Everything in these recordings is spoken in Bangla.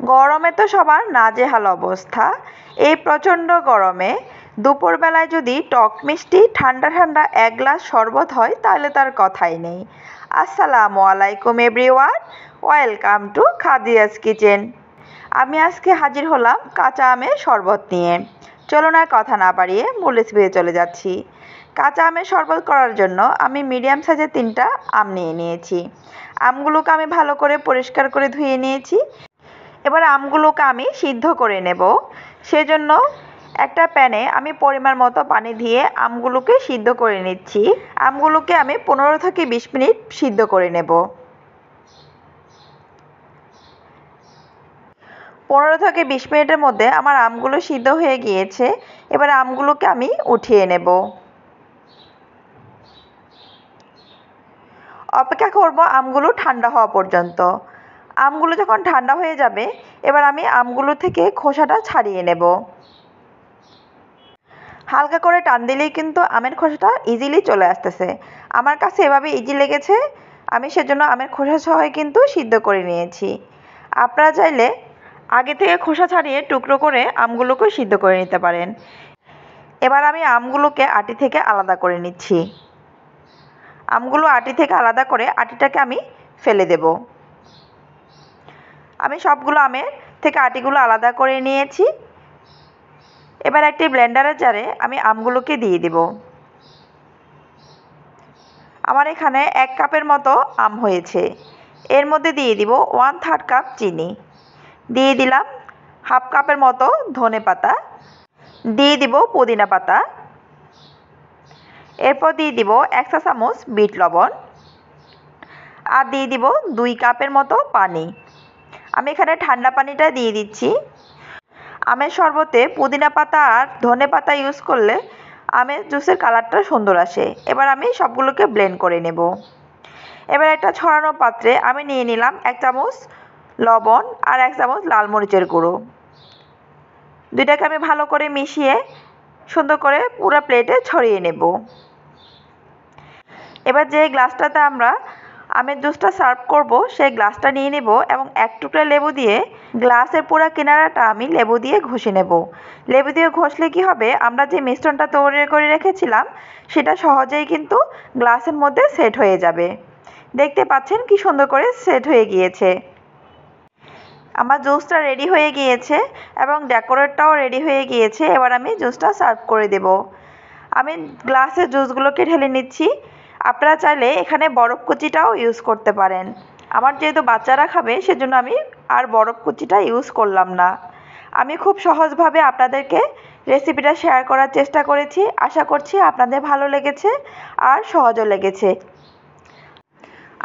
গরমে তো সবার নাজেহাল অবস্থা। এই প্রচণ্ড গরমে দুপুরবেলায় যদি টক মিষ্টি ঠান্ডা ঠান্ডা এক গ্লাস শরবত হয় তাহলে তার কথাই নেই। আসসালামু আলাইকুম everyone, welcome to Khadija's kitchen. আমি আজকে হাজির হলাম কাঁচা আমের শরবত নিয়ে। চলুন আর কথা না বাড়িয়ে মূল রেসিপিতে চলে যাচ্ছি। কাঁচা আমের শরবত করার জন্য আমি মিডিয়াম সাইজের 3টা আম নিয়ে নিয়েছি। আমগুলোকে আমি ভালো করে পরিষ্কার করে ধুয়ে নিয়েছি। এবার আমগুলোকে আমি সিদ্ধ করে নেব। সেজন্য একটা প্যানে আমি পরিমাণ মতো পানি দিয়ে আমগুলোকে সিদ্ধ করে নিচ্ছি। আমগুলোকে আমি 15 থেকে 20 মিনিট সিদ্ধ করে নেব। 15 থেকে 20 মিনিটের মধ্যে আমার আমগুলো সিদ্ধ হয়ে গিয়েছে। এবার আমগুলোকে আমি উঠিয়ে নেব। অপেক্ষা করব আমগুলো ঠান্ডা হওয়া পর্যন্ত। আমগুলো যখন ঠান্ডা হয়ে যাবে, এবার আমি আমগুলো থেকে খোসাটা ছাড়িয়ে নেব। হালকা করে টান দিলেই কিন্তু আমের খোসাটা ইজিলি চলে আসতেছে। আমার কাছে এভাবে ইজি লেগেছে, আমি সেজন্য আমের খোসা সহই কিন্তু সিদ্ধ করে নিয়েছি। আপনারা চাইলে আগে থেকে খোসা ছাড়িয়ে টুকরো করে আমগুলোকে সিদ্ধ করে নিতে পারেন। এবার আমি আমগুলোকে আটি থেকে আলাদা করে নিচ্ছি। আমগুলো আটি থেকে আলাদা করে আটিটাকে আমি ফেলে দেব। আমি সবগুলো আমের থেকে আটিগুলো আলাদা করে নিয়েছি। এবার একটি ব্লেন্ডারের জারে আমি আমগুলোকে দিয়ে দেব। আমার এখানে 1 কাপের মতো আম হয়েছে। এর মধ্যে দিয়ে দিব 1/3 কাপ চিনি, দিয়ে দিলাম 1/2 কাপের মতো ধনেপাতা, দিয়ে দিব পুদিনা পাতা, এরপর দিয়ে দিব 1 চা চামচ বিট লবণ, আর দিয়ে দিব 2 কাপের মতো পানি। আমি এখানে ঠান্ডা পানিটা দিয়ে দিচ্ছি। আমের শরবতে পুদিনা পাতা আর ধনে পাতা ইউজ করলে আমের জুসের কালারটা সুন্দর আসে। এবার আমি সবগুলোকে ব্লেন্ড করে নেব। এবার একটা ছড়ানো পাত্রে আমি নিয়ে নিলাম 1 চামচ লবণ আর 1 চামচ লাল মরিচের গুঁড়ো। দুইটাকে আমি ভালো করে মিশিয়ে সুন্দর করে পুরো প্লেটে ছড়িয়ে নেব। এবার যে গ্লাসটাতে আমরা আমের জুসটা সার্ভ করব সেই গ্লাসটা নিয়ে নেব এবং 1 টুকরা লেবু দিয়ে গ্লাসের পুরো কিনারাটা আমি লেবু দিয়ে ঘষে নেব। লেবু দিয়ে ঘষলে কি হবে, আমরা যে মিশ্রণটা তৈরি করে রেখেছিলাম সেটা সহজেই কিন্তু গ্লাসের মধ্যে সেট হয়ে যাবে। দেখতে পাচ্ছেন কি সুন্দর করে সেট হয়ে গিয়েছে। আমার জুসটা রেডি হয়ে গিয়েছে এবং ডেকোরেটটাও রেডি হয়ে গিয়েছে। এবার আমি জুসটা সার্ভ করে দেব। আমি গ্লাসে জুসগুলোকে ঢেলে নিচ্ছি। আপনারা চাইলে এখানে বরফ কুচিটাও ইউজ করতে পারেন। আমার যেহেতু বাচ্চারা খাবে সেজন্য আমি আর বরফ কুচিটা ইউজ করলাম না। আমি খুব সহজভাবে আপনাদেরকে রেসিপিটা শেয়ার করার চেষ্টা করেছি। আশা করছি আপনাদের ভালো লেগেছে আর সহজও লেগেছে।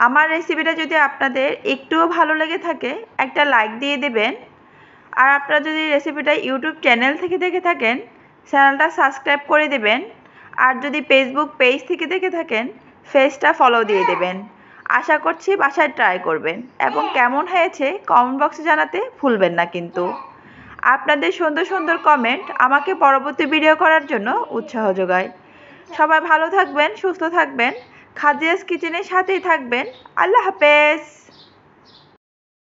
আমার রেসিপিটা যদি আপনাদের একটুও ভালো লেগে থাকে একটা লাইক দিয়ে দেবেন। আর আপনারা যদি রেসিপিটা ইউটিউব চ্যানেল থেকে দেখে থাকেন চ্যানেলটা সাবস্ক্রাইব করে দেবেন। আর যদি ফেসবুক পেজ থেকে দেখে থাকেন পেজটা ফলো দিয়ে দেবেন। আশা করছি বাসায় ট্রাই করবেন এবং কেমন হয়েছে কমেন্ট বক্সে জানাতে ভুলবেন না কিন্তু। আপনাদের সুন্দর সুন্দর কমেন্ট আমাকে পরবর্তী ভিডিও করার জন্য উৎসাহ যোগায়। সবাই ভালো থাকবেন, সুস্থ থাকবেন, খাদিজাস কিচেনের সাথেই থাকবেন। আল্লাহ হাফেজ।